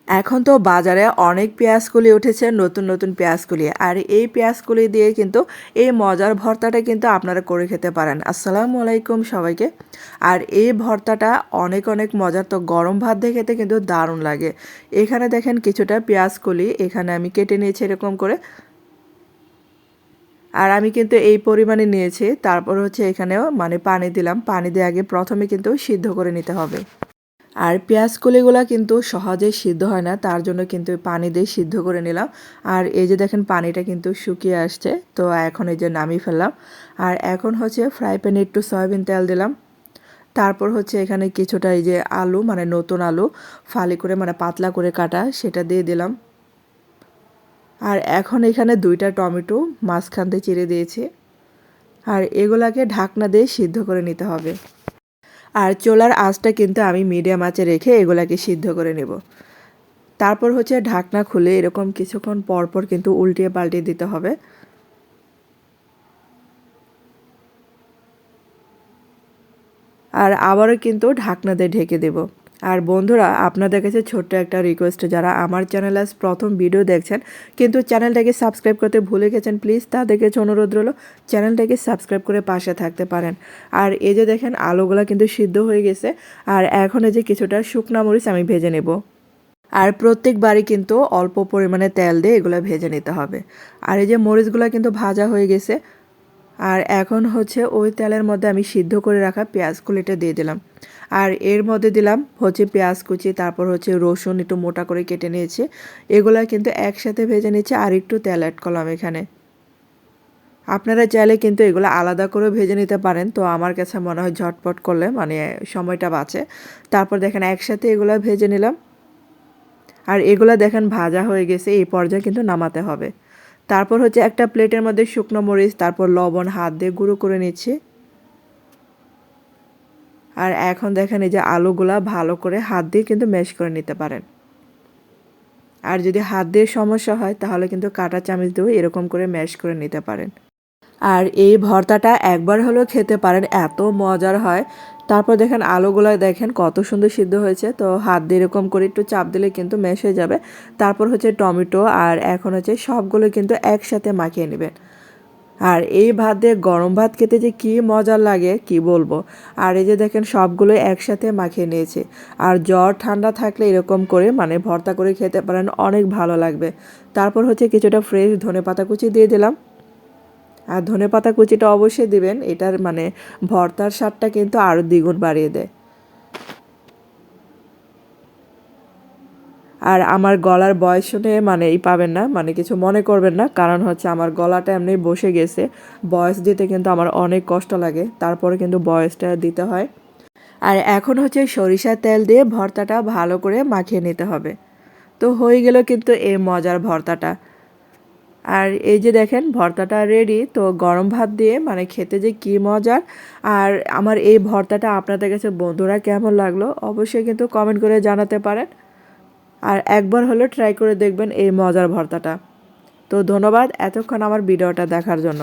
এখন তো বাজারে অনেক পেঁয়াজকলি উঠেছে, নতুন নতুন পেঁয়াজকলি। আর এই পেঁয়াজকলি দিয়ে কিন্তু এই মজার ভর্তাটা কিন্তু আপনারা করে খেতে পারেন। আসসালামু আলাইকুম সবাইকে। আর এই ভর্তাটা অনেক অনেক মজার, তো গরম ভাত দিয়ে খেতে কিন্তু দারুণ লাগে। এখানে দেখেন কিছুটা পেঁয়াজকলি এখানে আমি কেটে নিয়েছি এরকম করে। আর আমি কিন্তু এই পরিমাণে নিয়েছি। তারপর হচ্ছে এখানেও মানে পানি দিলাম, পানি দিয়ে আগে প্রথমে কিন্তু সিদ্ধ করে নিতে হবে। আর পেঁয়াজ কলিগুলা কিন্তু সহজে সিদ্ধ হয় না, তার জন্য কিন্তু পানি দিয়ে সিদ্ধ করে নিলাম। আর এই যে দেখেন পানিটা কিন্তু শুকিয়ে আসছে, তো এখন এই যে নামিয়ে ফেললাম। আর এখন হচ্ছে ফ্রাই প্যানে একটু সয়াবিন তেল দিলাম। তারপর হচ্ছে এখানে কিছুটা এই যে আলু, মানে নতুন আলু ফালি করে মানে পাতলা করে কাটা, সেটা দিয়ে দিলাম। আর এখন এখানে 2টা টমেটো মাঝখান দিয়ে চিড়ে দিয়েছি। আর এগুলাকে ঢাকনা দিয়ে সিদ্ধ করে নিতে হবে। আর চুলার আঁচটা কিন্তু আমি মিডিয়াম আঁচে রেখে এগুলাকে সিদ্ধ করে নেব। তারপর হচ্ছে ঢাকনা খুলে এরকম কিছুক্ষণ পর পর কিন্তু উল্টিয়ে পাল্টিয়ে দিতে হবে। আর আবারও কিন্তু ঢাকনা দিয়ে ঢেকে দেব। আর বন্ধুরা, আপনাদের কাছে ছোট্ট একটা রিকোয়েস্ট, যারা আমার চ্যানেলে আজ প্রথম ভিডিও দেখছেন কিন্তু চ্যানেলটাকে সাবস্ক্রাইব করতে ভুলে গেছেন, প্লিজ তাদের কাছে অনুরোধ রইল চ্যানেলটাকে সাবস্ক্রাইব করে পাশে থাকতে পারেন। আর এই যে দেখেন আলুগুলা কিন্তু সিদ্ধ হয়ে গেছে। আর এখন এই যে কিছুটা শুকনা মরিচ আমি ভেজে নেব। আর প্রত্যেকবারই কিন্তু অল্প পরিমাণে তেল দিয়ে এগুলো ভেজে নিতে হবে। আর এই যে মরিচগুলো কিন্তু ভাজা হয়ে গেছে। আর এখন হচ্ছে ওই তেলের মধ্যে আমি সিদ্ধ করে রাখা পেঁয়াজ কুলিটা দিয়ে দিলাম। আর এর মধ্যে দিলাম হচ্ছে পেঁয়াজ কুচি, তারপর হচ্ছে রসুন একটু মোটা করে কেটে নিয়েছি। এগুলা কিন্তু একসাথে ভেজে নিচ্ছি, আর একটু তেল অ্যাড করলাম এখানে। আপনারা চাইলে কিন্তু এগুলো আলাদা করে ভেজে নিতে পারেন, তো আমার কাছে মনে হয় ঝটপট করলে মানে সময়টা বাঁচে। তারপর দেখেন একসাথে এগুলো ভেজে নিলাম। আর এগুলা দেখেন ভাজা হয়ে গেছে, এই পর্যায়ে কিন্তু নামাতে হবে। তারপর হচ্ছে একটা প্লেটের মধ্যে শুকনো মরিচ, তারপর লবণ হাত দিয়ে গুঁড়ো করে নিচ্ছি। আর এখন দেখেন এই যে আলুগুলা ভালো করে হাত দিয়ে কিন্তু ম্যাশ করে নিতে পারেন। আর যদি হাত দিয়ে সমস্যা হয় তাহলে কিন্তু কাঁটা চামচ দিয়েও এরকম করে ম্যাশ করে নিতে পারেন। আর এই ভর্তাটা একবার হলেও খেতে পারেন, এত মজার হয়। তারপর দেখেন আলুগুলো দেখেন কত সুন্দর সিদ্ধ হয়েছে, তো হাত দিয়ে এরকম করে একটু চাপ দিলে কিন্তু ম্যাশ হয়ে যাবে। তারপর হচ্ছে টমেটো, আর এখন হচ্ছে সবগুলো কিন্তু একসাথে মাখিয়ে নেবেন। আর এই ভাত দিয়ে গরম ভাত খেতে যে কী মজার লাগে কি বলবো। আর এই যে দেখেন সবগুলো একসাথে মাখিয়ে নিয়েছি। আর জ্বর ঠান্ডা থাকলে এরকম করে মানে ভর্তা করে খেতে পারেন, অনেক ভালো লাগবে। তারপর হচ্ছে কিছুটা ফ্রেশ ধনেপাতা কুচি দিয়ে দিলাম। আর ধনেপাতা কুচিটা অবশ্যই দিবেন, এটার মানে ভর্তার স্বাদটা কিন্তু আরও দ্বিগুণ বাড়িয়ে দেয়। আর আমার গলার বয়স শুনে মানে পাবেন না, মানে কিছু মনে করবেন না, কারণ হচ্ছে আমার গলাটা এমনি বসে গেছে। বয়স দিতে কিন্তু আমার অনেক কষ্ট লাগে, তারপরে কিন্তু বয়সটা দিতে হয়। আর এখন হচ্ছে সরিষার তেল দিয়ে ভর্তাটা ভালো করে মাখিয়ে নিতে হবে। তো হয়ে গেল কিন্তু এই মজার ভর্তাটা। আর এই যে দেখেন ভর্তাটা রেডি, তো গরম ভাত দিয়ে মানে খেতে যে কী মজার। আর আমার এই ভর্তাটা আপনাদের কাছে বন্ধুরা কেমন লাগলো অবশ্যই কিন্তু কমেন্ট করে জানাতে পারেন। আর একবার হলে ট্রাই করে দেখবেন এই মজার ভর্তাটা। তো ধন্যবাদ এতক্ষণ আমার ভিডিওটা দেখার জন্য।